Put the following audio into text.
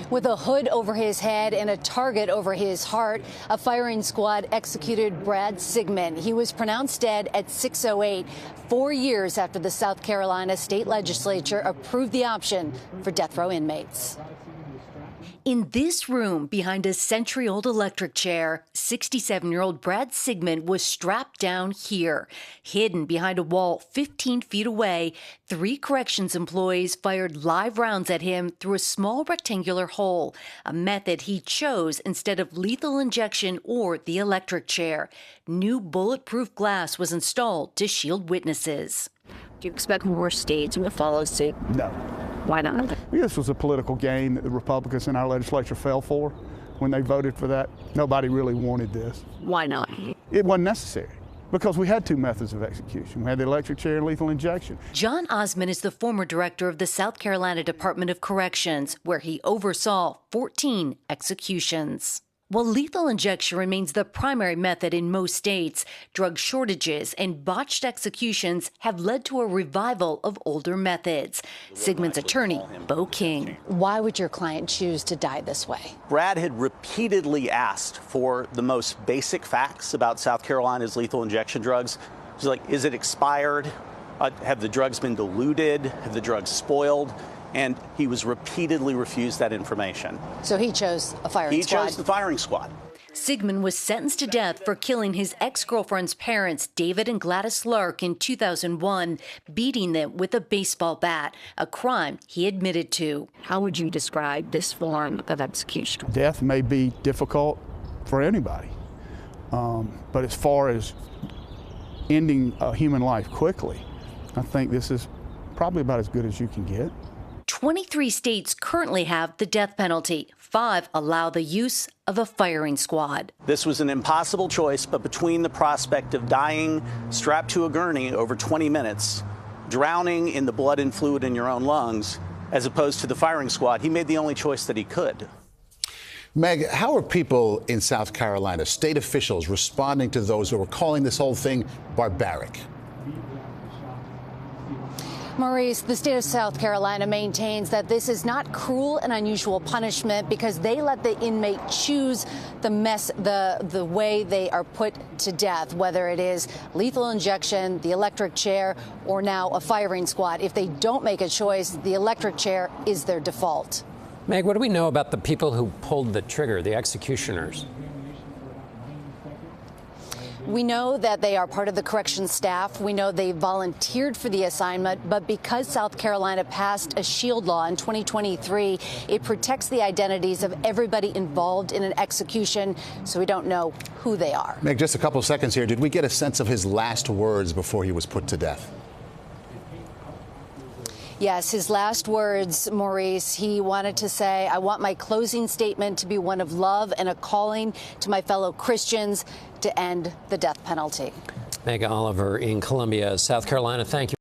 With a hood over his head and a target over his heart, a firing squad executed Bred Sigmon. He was pronounced dead at 6:08, 4 years after the South Carolina state legislature approved the option for death row inmates. In this room, behind a century-old electric chair, 67-year-old Bred Sigmon was strapped down here. Hidden behind a wall 15 feet away, 3 corrections employees fired live rounds at him through a small rectangular hole, a method he chose instead of lethal injection or the electric chair. New bulletproof glass was installed to shield witnesses. Do you expect more states to follow suit? No. Why not? This was a political game that the Republicans in our legislature fell for when they voted for that. Nobody really wanted this. Why not? It wasn't necessary because we had 2 methods of execution. We had the electric chair and lethal injection. John Osmond is the former director of the South Carolina Department of Corrections, where he oversaw 14 executions. While lethal injection remains the primary method in most states, drug shortages and botched executions have led to a revival of older methods. Sigmon's attorney, Bo King. Why would your client choose to die this way? Brad had repeatedly asked for the most basic facts about South Carolina's lethal injection drugs. He's like, is it expired? Have the drugs been diluted? Have the drugs spoiled? And he was repeatedly refused that information. So he chose a firing squad. He chose the firing squad. Sigmon was sentenced to death for killing his ex-girlfriend's parents, David and Gladys Lark, in 2001, beating them with a baseball bat, a crime he admitted to. How would you describe this form of execution? Death may be difficult for anybody, but as far as ending a human life quickly, I think this is probably about as good as you can get. 23 states currently have the death penalty. 5 allow the use of a firing squad. This was an impossible choice, but between the prospect of dying strapped to a gurney over 20 minutes, drowning in the blood and fluid in your own lungs, as opposed to the firing squad, he made the only choice that he could. Meg, how are people in South Carolina, state officials, responding to those who are calling this whole thing barbaric? Maurice, the state of South Carolina maintains that this is not cruel and unusual punishment because they let the inmate choose the way they are put to death, whether it is lethal injection, the electric chair, or now a firing squad. If they don't make a choice, the electric chair is their default. Meg, what do we know about the people who pulled the trigger, the executioners? We know that they are part of the corrections staff. We know they volunteered for the assignment, but because South Carolina passed a SHIELD law in 2023, it protects the identities of everybody involved in an execution, so we don't know who they are. Meg, just a couple of seconds here. Did we get a sense of his last words before he was put to death? Yes, his last words, Maurice, he wanted to say, I want my closing statement to be one of love and a calling to my fellow Christians to end the death penalty. Meg Oliver in Columbia, South Carolina. Thank you.